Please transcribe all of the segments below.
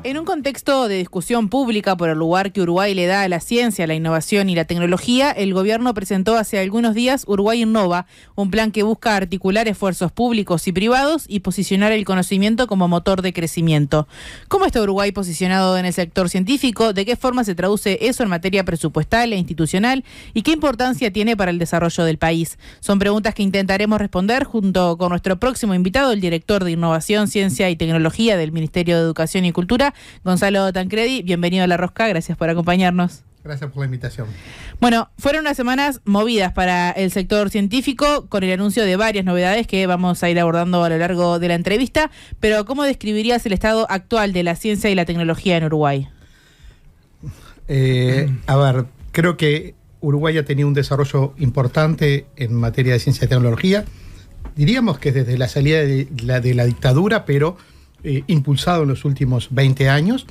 En un contexto de discusión pública por el lugar que Uruguay le da a la ciencia, la innovación y la tecnología, el gobierno presentó hace algunos días Uruguay Innova, un plan que busca articular esfuerzos públicos y privados y posicionar el conocimiento como motor de crecimiento. ¿Cómo está Uruguay posicionado en el sector científico? ¿De qué forma se traduce eso en materia presupuestal e institucional? ¿Y qué importancia tiene para el desarrollo del país? Son preguntas que intentaremos responder junto con nuestro próximo invitado, el director de Innovación, Ciencia y Tecnología del Ministerio de Educación y Cultura, Gonzalo Tancredi. Bienvenido a La Rosca, gracias por acompañarnos. Gracias por la invitación. Bueno, fueron unas semanas movidas para el sector científico con el anuncio de varias novedades que vamos a ir abordando a lo largo de la entrevista, pero ¿cómo describirías el estado actual de la ciencia y la tecnología en Uruguay? Creo que Uruguay ha tenido un desarrollo importante en materia de ciencia y tecnología. Diríamos que desde la salida de la dictadura, pero impulsado en los últimos 20 años,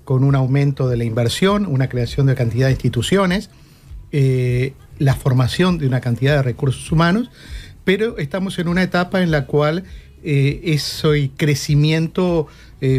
con un aumento de la inversión, una creación de cantidad de instituciones, la formación de una cantidad de recursos humanos, pero estamos en una etapa en la cual ese crecimiento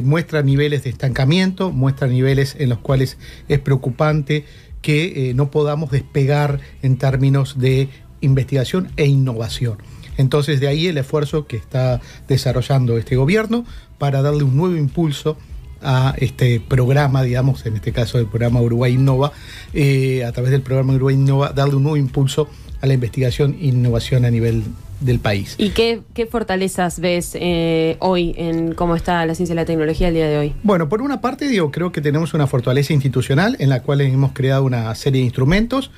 muestra niveles de estancamiento, muestra niveles en los cuales es preocupante que no podamos despegar en términos de investigación e innovación. Entonces, de ahí el esfuerzo que está desarrollando este gobierno para darle un nuevo impulso a este programa, digamos, en este caso el programa Uruguay Innova, a través del programa Uruguay Innova, darle un nuevo impulso a la investigación e innovación a nivel del país. ¿Y qué fortalezas ves hoy en cómo está la ciencia y la tecnología el día de hoy? Bueno, por una parte, creo que tenemos una fortaleza institucional en la cual hemos creado una serie de instrumentos.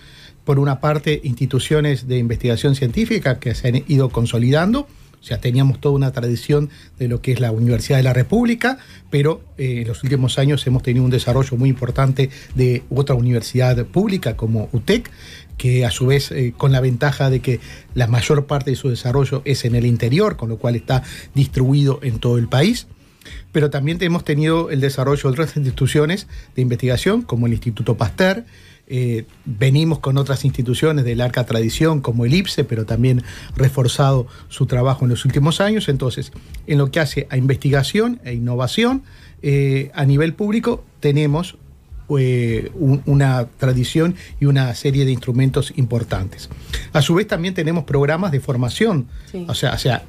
Por una parte, instituciones de investigación científica que se han ido consolidando. O sea, teníamos toda una tradición de lo que es la Universidad de la República, pero en los últimos años hemos tenido un desarrollo muy importante de otra universidad pública como UTEC, que a su vez con la ventaja de que la mayor parte de su desarrollo es en el interior, con lo cual está distribuido en todo el país. Pero también hemos tenido el desarrollo de otras instituciones de investigación, como el Instituto Pasteur. Venimos con otras instituciones de larga tradición como el IPSE, pero también reforzado su trabajo en los últimos años. Entonces, en lo que hace a investigación e innovación, a nivel público tenemos una tradición y una serie de instrumentos importantes. A su vez también tenemos programas de formación. Sí. O sea,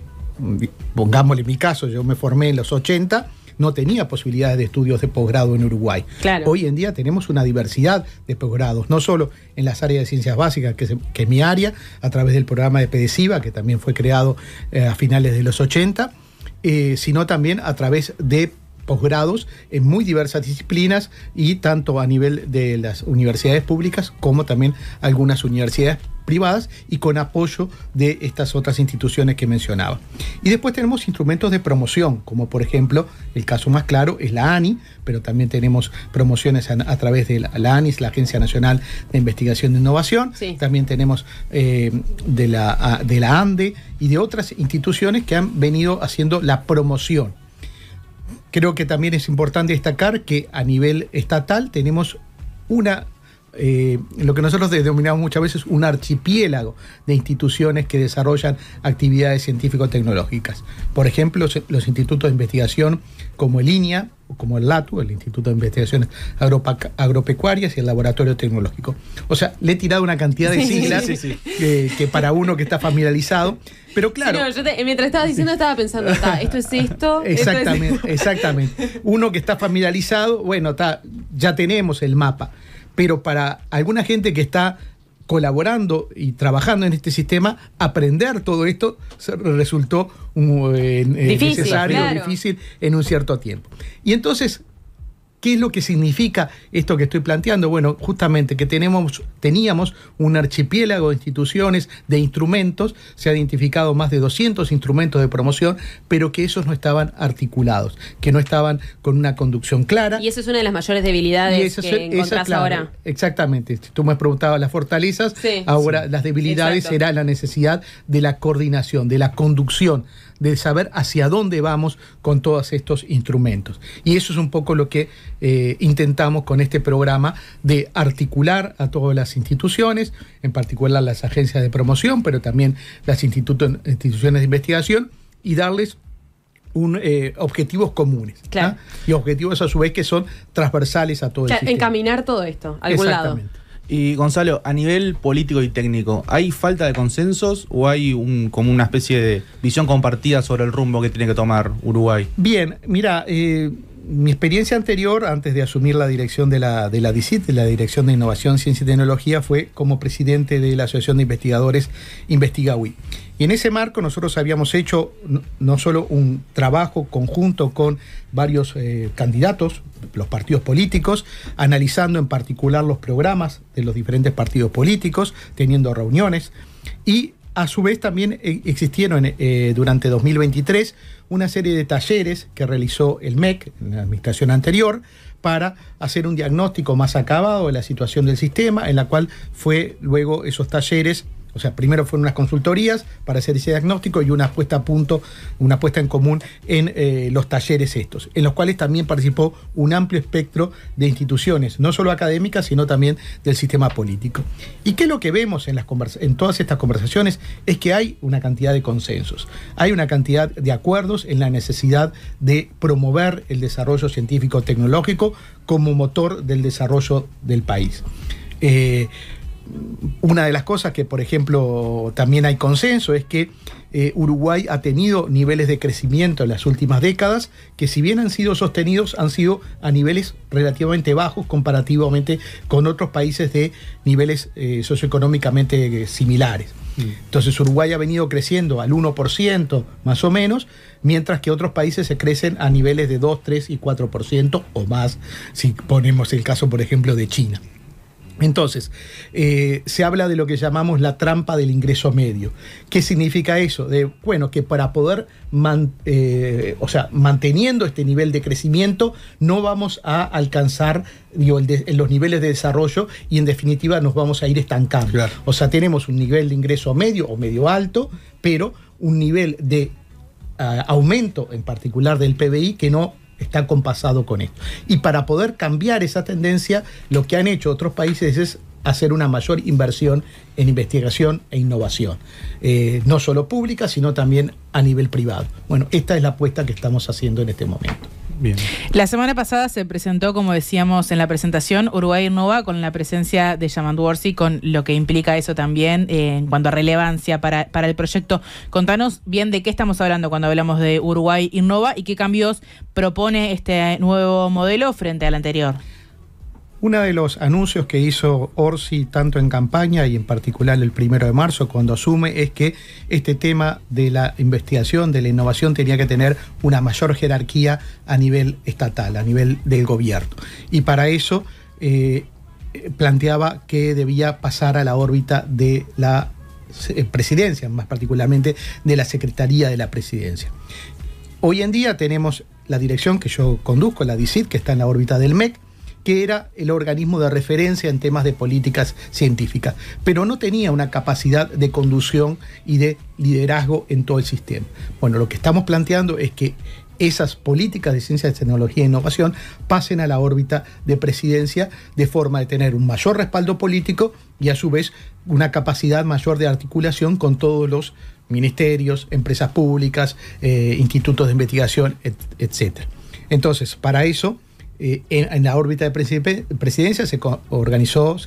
pongámosle mi caso, yo me formé en los 80, no tenía posibilidades de estudios de posgrado en Uruguay. Claro. Hoy en día tenemos una diversidad de posgrados, no solo en las áreas de ciencias básicas, que es mi área, a través del programa de PEDESIVA, que también fue creado a finales de los 80, sino también a través de posgrados en muy diversas disciplinas y tanto a nivel de las universidades públicas como también algunas universidades privadas y con apoyo de estas otras instituciones que mencionaba. Y después tenemos instrumentos de promoción, como por ejemplo, el caso más claro es la ANI, pero también tenemos promociones a través de la ANIS, la Agencia Nacional de Investigación e Innovación. Sí. También tenemos de la ANDE y de otras instituciones que han venido haciendo la promoción. Creo que también es importante destacar que a nivel estatal tenemos lo que nosotros denominamos muchas veces un archipiélago de instituciones que desarrollan actividades científico-tecnológicas. Por ejemplo, los institutos de investigación como el INIA, o como el LATU, el Instituto de Investigaciones Agropecuarias, y el Laboratorio Tecnológico. O sea, le he tirado una cantidad de siglas que para uno que está familiarizado, pero claro... Sí, no, mientras estabas diciendo estaba pensando, esto es esto... Exactamente. Uno que está familiarizado, bueno, ya tenemos el mapa. Pero para alguna gente que está colaborando y trabajando en este sistema, aprender todo esto resultó necesario, claro, difícil en un cierto tiempo. Y entonces, ¿qué es lo que significa esto que estoy planteando? Bueno, justamente que teníamos un archipiélago de instituciones, de instrumentos, se han identificado más de 200 instrumentos de promoción, pero que esos no estaban articulados, que no estaban con una conducción clara. Y esa es una de las mayores debilidades que encontrás ahora. Exactamente. Tú me preguntabas las fortalezas, ahora las debilidades será la necesidad de la coordinación, de la conducción, de saber hacia dónde vamos con todos estos instrumentos. Y eso es un poco lo que intentamos con este programa, de articular a todas las instituciones, en particular las agencias de promoción, pero también las instituciones de investigación, y darles objetivos comunes. Claro. Y objetivos a su vez que son transversales a todo el sistema. Encaminar todo esto a algún lado. Y Gonzalo, a nivel político y técnico, ¿hay falta de consensos o hay como una especie de visión compartida sobre el rumbo que tiene que tomar Uruguay? Bien, mira, mi experiencia anterior, antes de asumir la dirección de la DICIT, de la Dirección de Innovación, Ciencia y Tecnología, fue como presidente de la Asociación de Investigadores InvestigaUI. Y en ese marco nosotros habíamos hecho no solo un trabajo conjunto con varios candidatos, los partidos políticos, analizando en particular los programas de los diferentes partidos políticos, teniendo reuniones, y a su vez también existieron durante 2023 una serie de talleres que realizó el MEC en la administración anterior para hacer un diagnóstico más acabado de la situación del sistema, en la cual fue luego esos talleres. O sea, primero fueron unas consultorías para hacer ese diagnóstico y una puesta a punto, una puesta en común en los talleres estos, en los cuales también participó un amplio espectro de instituciones, no solo académicas, sino también del sistema político. ¿Y qué es lo que vemos en todas estas conversaciones? Es que hay una cantidad de consensos, hay una cantidad de acuerdos en la necesidad de promover el desarrollo científico-tecnológico como motor del desarrollo del país. Una de las cosas que, por ejemplo, también hay consenso es que Uruguay ha tenido niveles de crecimiento en las últimas décadas que, si bien han sido sostenidos, han sido a niveles relativamente bajos comparativamente con otros países de niveles socioeconómicamente similares. Entonces Uruguay ha venido creciendo al 1% más o menos, mientras que otros países se crecen a niveles de 2, 3 y 4% o más, si ponemos el caso, por ejemplo, de China. Entonces, se habla de lo que llamamos la trampa del ingreso medio. ¿Qué significa eso? Bueno, que para poder, manteniendo este nivel de crecimiento, no vamos a alcanzar los niveles de desarrollo y en definitiva nos vamos a ir estancando. Claro. O sea, tenemos un nivel de ingreso medio o medio alto, pero un nivel de aumento en particular del PBI que no está compasado con esto. Y para poder cambiar esa tendencia, lo que han hecho otros países es hacer una mayor inversión en investigación e innovación, no solo pública, sino también a nivel privado. Bueno, esta es la apuesta que estamos haciendo en este momento. Bien. La semana pasada se presentó, como decíamos en la presentación, Uruguay Innova, con la presencia de Yamandu Orsi, con lo que implica eso también en cuanto a relevancia para el proyecto. Contanos bien de qué estamos hablando cuando hablamos de Uruguay Innova y qué cambios propone este nuevo modelo frente al anterior. Uno de los anuncios que hizo Orsi tanto en campaña y en particular el 1 de marzo cuando asume es que este tema de la investigación, de la innovación tenía que tener una mayor jerarquía a nivel estatal, a nivel del gobierno. Y para eso planteaba que debía pasar a la órbita de la presidencia, más particularmente de la Secretaría de la Presidencia. Hoy en día tenemos la dirección que yo conduzco, la DICIT, que está en la órbita del MEC, que era el organismo de referencia en temas de políticas científicas, pero no tenía una capacidad de conducción y de liderazgo en todo el sistema. Bueno, lo que estamos planteando es que esas políticas de ciencia, tecnología e innovación pasen a la órbita de presidencia de forma de tener un mayor respaldo político y a su vez una capacidad mayor de articulación con todos los ministerios, empresas públicas, institutos de investigación, etc. Entonces, para eso, en la órbita de presidencia se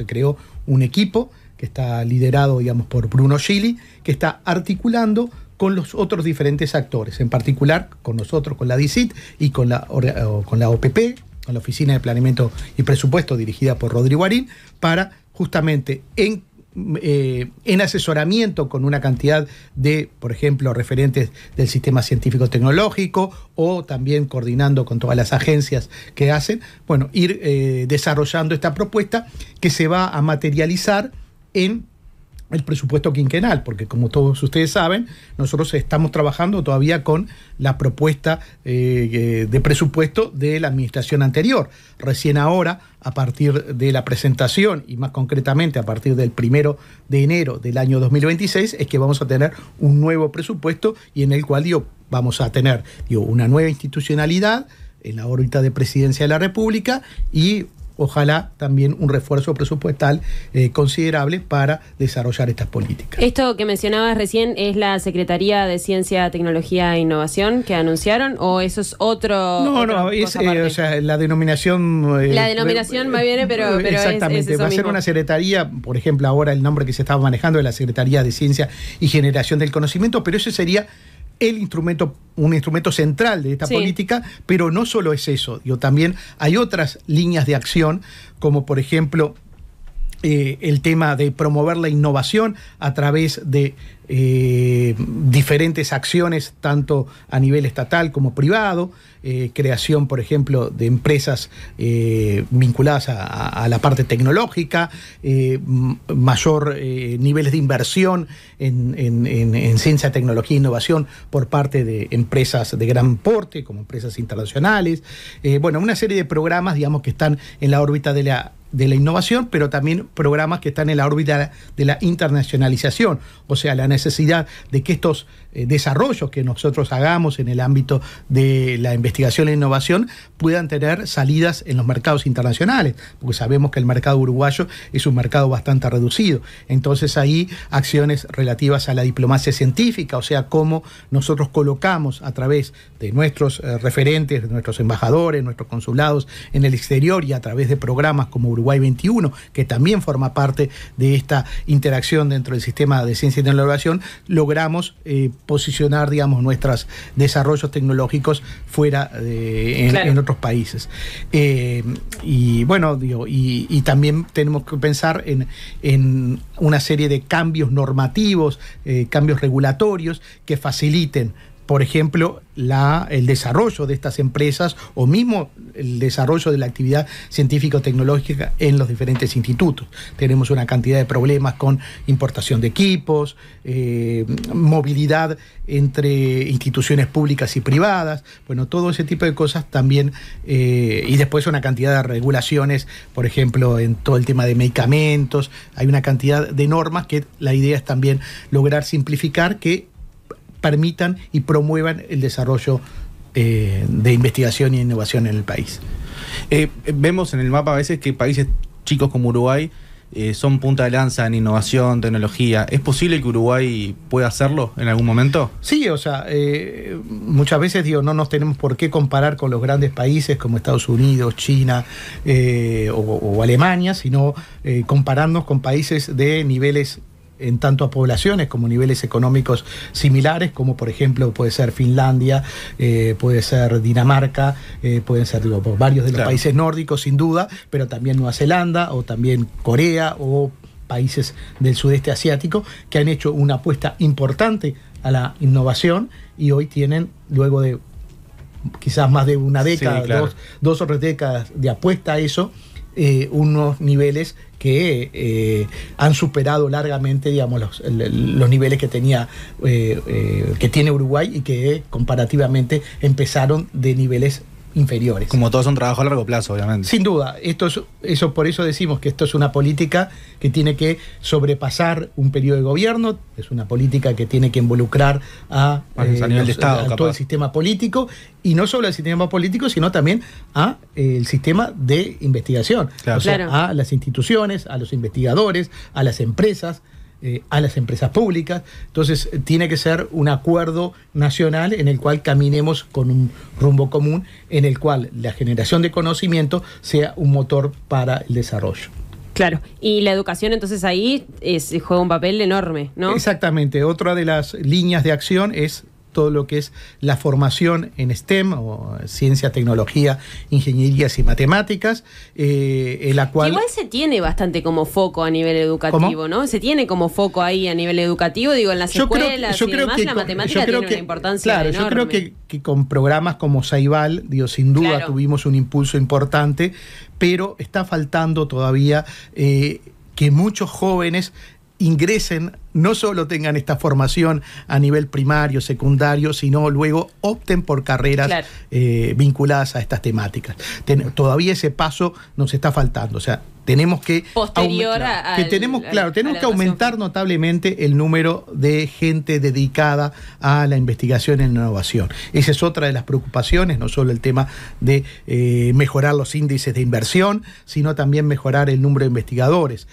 creó un equipo que está liderado, digamos, por Bruno Gili, que está articulando con los otros diferentes actores, en particular con nosotros, con la DICIT y con la OPP, con la Oficina de Planeamiento y Presupuesto dirigida por Rodrigo Arín, para justamente en asesoramiento con una cantidad de, por ejemplo, referentes del sistema científico-tecnológico o también coordinando con todas las agencias que hacen, bueno, ir desarrollando esta propuesta que se va a materializar en el presupuesto quinquenal, porque como todos ustedes saben, nosotros estamos trabajando todavía con la propuesta de presupuesto de la administración anterior. Recién ahora, a partir de la presentación y más concretamente a partir del 1 de enero del año 2026, es que vamos a tener un nuevo presupuesto y en el cual vamos a tener una nueva institucionalidad en la órbita de presidencia de la República y ojalá también un refuerzo presupuestal considerable para desarrollar estas políticas. Esto que mencionabas recién es la Secretaría de Ciencia, Tecnología e Innovación que anunciaron, ¿o eso es otro? No, es o sea, la denominación. La denominación me viene, pero exactamente, es eso va a ser mismo. una secretaría, por ejemplo, ahora el nombre que se estaba manejando es la Secretaría de Ciencia y Generación del Conocimiento, pero ese sería un instrumento central de esta política, pero no solo es eso, también hay otras líneas de acción, como por ejemplo el tema de promover la innovación a través de diferentes acciones, tanto a nivel estatal como privado, creación, por ejemplo, de empresas vinculadas a la parte tecnológica, mayor niveles de inversión en ciencia, tecnología e innovación por parte de empresas de gran porte, como empresas internacionales. Bueno, una serie de programas, digamos, que están en la órbita de la innovación, pero también programas que están en la órbita de la internacionalización, o sea, la necesidad de que estos desarrollos que nosotros hagamos en el ámbito de la investigación e innovación puedan tener salidas en los mercados internacionales, porque sabemos que el mercado uruguayo es un mercado bastante reducido. Entonces ahí acciones relativas a la diplomacia científica, o sea, cómo nosotros colocamos a través de nuestros referentes, de nuestros embajadores, nuestros consulados en el exterior y a través de programas como Uruguay 21, que también forma parte de esta interacción dentro del sistema de ciencia y innovación, logramos posicionar, digamos, nuestros desarrollos tecnológicos fuera en otros países. Y bueno, y también tenemos que pensar en una serie de cambios normativos, cambios regulatorios que faciliten, por ejemplo, el desarrollo de estas empresas o mismo el desarrollo de la actividad científico-tecnológica en los diferentes institutos. Tenemos una cantidad de problemas con importación de equipos, movilidad entre instituciones públicas y privadas, bueno, todo ese tipo de cosas también, y después una cantidad de regulaciones, por ejemplo, en todo el tema de medicamentos, hay una cantidad de normas que la idea es también lograr simplificar que permitan y promuevan el desarrollo de investigación y innovación en el país. Vemos en el mapa a veces que países chicos como Uruguay son punta de lanza en innovación, tecnología. ¿Es posible que Uruguay pueda hacerlo en algún momento? Sí, o sea, muchas veces no nos tenemos por qué comparar con los grandes países como Estados Unidos, China o Alemania, sino compararnos con países de niveles en tanto a poblaciones como niveles económicos similares, como por ejemplo puede ser Finlandia, puede ser Dinamarca, pueden ser varios de los países nórdicos sin duda, pero también Nueva Zelanda o también Corea o países del sudeste asiático que han hecho una apuesta importante a la innovación y hoy tienen, luego de quizás más de una década, dos o tres décadas de apuesta a eso, unos niveles que han superado largamente, digamos, los niveles que tenía que tiene Uruguay y que comparativamente empezaron de niveles inferiores. Como todos son trabajo a largo plazo, obviamente. Sin duda, por eso decimos que esto es una política que tiene que sobrepasar un periodo de gobierno, es una política que tiene que involucrar a nivel de Estado, todo el sistema político, y no solo el sistema político, sino también a el sistema de investigación, o sea, a las instituciones, a los investigadores, a las empresas públicas. Entonces tiene que ser un acuerdo nacional en el cual caminemos con un rumbo común, en el cual la generación de conocimiento sea un motor para el desarrollo. Claro, y la educación entonces ahí juega un papel enorme, ¿no? Exactamente, otra de las líneas de acción es todo lo que es la formación en STEM, o ciencia, tecnología, ingenierías y matemáticas, en la cual... Igual se tiene bastante como foco a nivel educativo, ¿Cómo? ¿no? Se tiene como foco ahí a nivel educativo, digo, en las escuelas y demás, la matemática tiene una importancia enorme. Yo creo que con programas como Ceibal, sin duda tuvimos un impulso importante, pero está faltando todavía que muchos jóvenes ingresen, no solo tengan esta formación a nivel primario, secundario, sino luego opten por carreras vinculadas a estas temáticas. Todavía ese paso nos está faltando. O sea, tenemos que posterior tenemos que aumentar notablemente el número de gente dedicada a la investigación y la innovación. Esa es otra de las preocupaciones, no solo el tema de mejorar los índices de inversión, sino también mejorar el número de investigadores.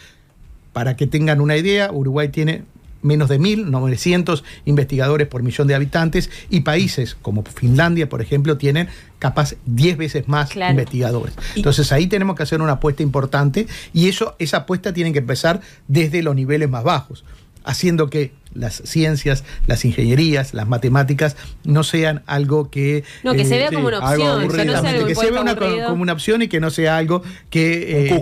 Para que tengan una idea, Uruguay tiene menos de 1.900 investigadores por millón de habitantes, y países como Finlandia, por ejemplo, tienen capaz 10 veces más investigadores. Entonces ahí tenemos que hacer una apuesta importante, y esa apuesta tiene que empezar desde los niveles más bajos, haciendo que las ciencias, las ingenierías, las matemáticas no sean algo que... No, que se vea como una opción, que se vea como una opción, y que no sea algo que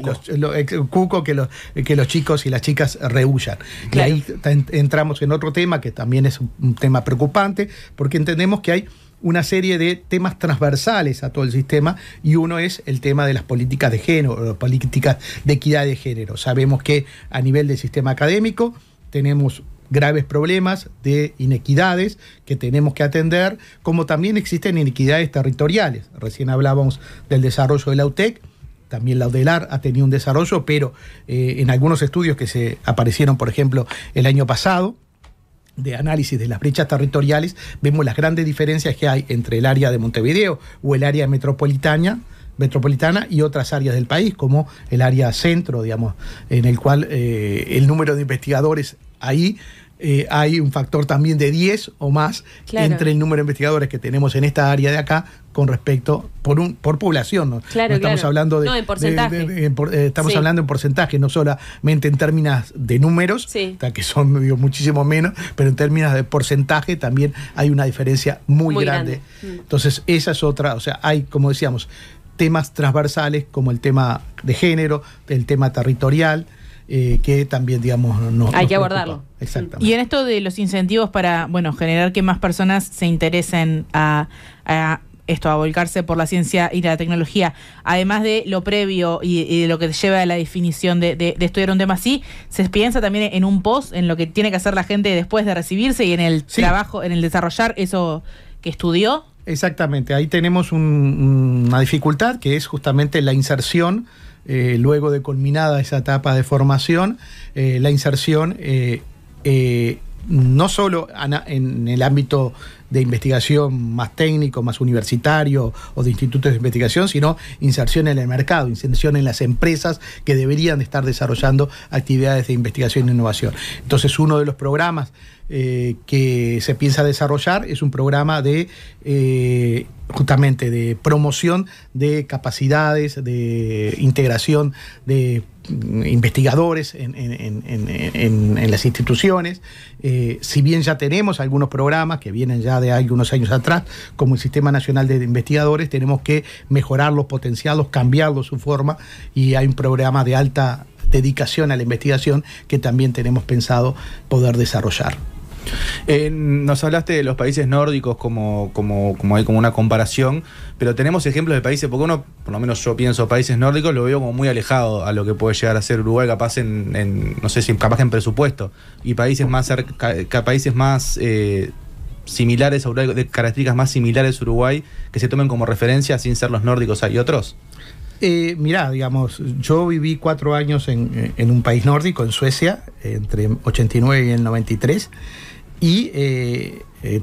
cuco que los chicos y las chicas rehuyan. Claro. Y ahí entramos en otro tema que también es un tema preocupante, porque entendemos que hay una serie de temas transversales a todo el sistema, y uno es el tema de las políticas de género, políticas de equidad de género. Sabemos que a nivel del sistema académico tenemos graves problemas de inequidades que tenemos que atender, como también existen inequidades territoriales. Recién hablábamos del desarrollo de la UTEC, también la UDELAR ha tenido un desarrollo, pero en algunos estudios que se aparecieron, por ejemplo, el año pasado, de análisis de las brechas territoriales, vemos las grandes diferencias que hay entre el área de Montevideo o el área metropolitana y otras áreas del país, como el área centro, digamos, en el cual el número de investigadores ahí hay un factor también de 10 o más entre el número de investigadores que tenemos en esta área de acá con respecto por población, ¿no? Claro, no estamos hablando en porcentaje. Estamos hablando en porcentaje, no solamente en términos de números, que son muchísimo menos, pero en términos de porcentaje también hay una diferencia muy grande. Entonces esa es otra, o sea, hay, como decíamos, temas transversales como el tema de género, el tema territorial, que también, digamos, hay que abordarlo. Exactamente. Y en esto de los incentivos para, generar que más personas se interesen a volcarse por la ciencia y la tecnología, además de lo previo y de lo que lleva a la definición de estudiar un tema así, ¿se piensa también en un post, en lo que tiene que hacer la gente después de recibirse y en el trabajo, en el desarrollar eso que estudió? Exactamente, ahí tenemos una dificultad, que es justamente la inserción. Luego de culminada esa etapa de formación, la inserción no solo en el ámbito de investigación más técnico, más universitario o de institutos de investigación, sino inserción en el mercado, inserción en las empresas que deberían estar desarrollando actividades de investigación e innovación. Entonces, uno de los programas que se piensa desarrollar es un programa de justamente de promoción de capacidades, de integración de investigadores en las instituciones. Si bien ya tenemos algunos programas que vienen ya de algunos años atrás, como el Sistema Nacional de Investigadores, tenemos que mejorarlos, potenciarlos, cambiarlos su forma, y hay un programa de alta dedicación a la investigación que también tenemos pensado poder desarrollar. Nos hablaste de los países nórdicos como hay como una comparación, pero tenemos ejemplos de países, porque uno, por lo menos yo pienso, países nórdicos lo veo como muy alejado a lo que puede llegar a ser Uruguay, capaz no sé si capaz en presupuesto, y países más similares a Uruguay, de características más similares a Uruguay, que se tomen como referencia sin ser los nórdicos. ¿Hay otros? Mirá, digamos, yo viví 4 años en un país nórdico, en Suecia, entre 89 y el 93, y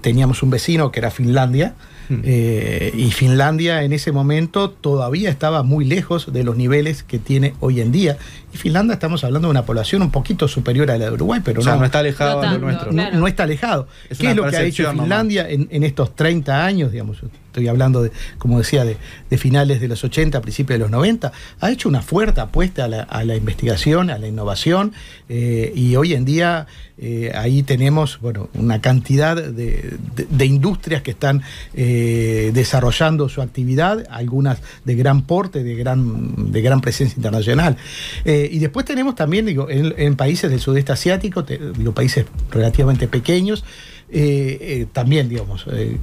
teníamos un vecino que era Finlandia, y Finlandia en ese momento todavía estaba muy lejos de los niveles que tiene hoy en día. Y Finlandia, estamos hablando de una población un poquito superior a la de Uruguay, pero no está alejado de lo nuestro. No está alejado. ¿Qué es lo que ha hecho Finlandia en estos 30 años? Digamos, estoy hablando de, como decía, de finales de los 80, principios de los 90, ha hecho una fuerte apuesta a la investigación, a la innovación, y hoy en día ahí tenemos una cantidad de industrias que están desarrollando su actividad, algunas de gran porte, de gran presencia internacional. Y después tenemos también, en países del sudeste asiático, países relativamente pequeños, también,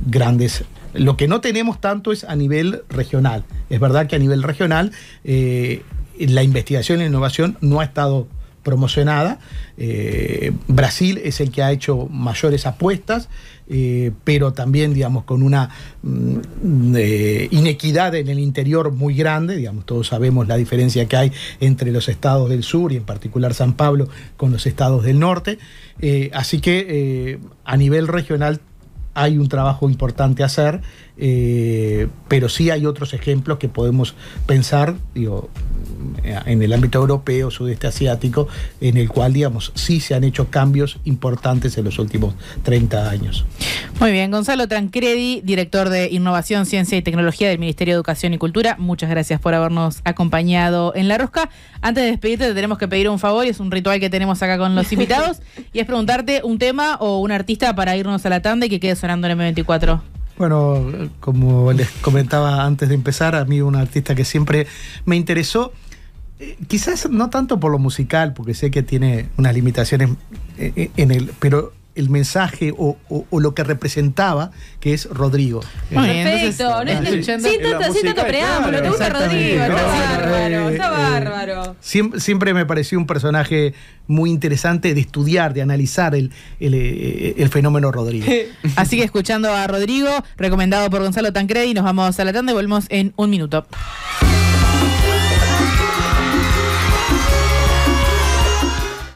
grandes. Lo que no tenemos tanto es a nivel regional. Es verdad que a nivel regional la investigación e innovación no ha estado promocionada. Brasil es el que ha hecho mayores apuestas, pero también, digamos, con una inequidad en el interior muy grande. Digamos, todos sabemos la diferencia que hay entre los estados del sur y en particular San Pablo con los estados del norte. Así que a nivel regional hay un trabajo importante a hacer, pero sí hay otros ejemplos que podemos pensar, digo, en el ámbito europeo, sudeste asiático, en el cual, digamos, sí se han hecho cambios importantes en los últimos 30 años. Muy bien, Gonzalo Tancredi, director de Innovación, Ciencia y Tecnología del Ministerio de Educación y Cultura, muchas gracias por habernos acompañado en La Rosca. Antes de despedirte te tenemos que pedir un favor, y es un ritual que tenemos acá con los invitados, y es preguntarte un tema o un artista para irnos a la tanda y que quede sonando en M24. Bueno, como les comentaba antes de empezar, a mí un artista que siempre me interesó, quizás no tanto por lo musical, porque sé que tiene unas limitaciones pero el mensaje o lo que representaba, que es Rodrigo. Perfecto, sin tanto preámbulo, ¿te gusta Rodrigo? Está bárbaro. Siempre me pareció un personaje muy interesante de estudiar, de analizar el fenómeno Rodrigo. Así que escuchando a Rodrigo, recomendado por Gonzalo Tancredi, nos vamos a la tanda y volvemos en un minuto.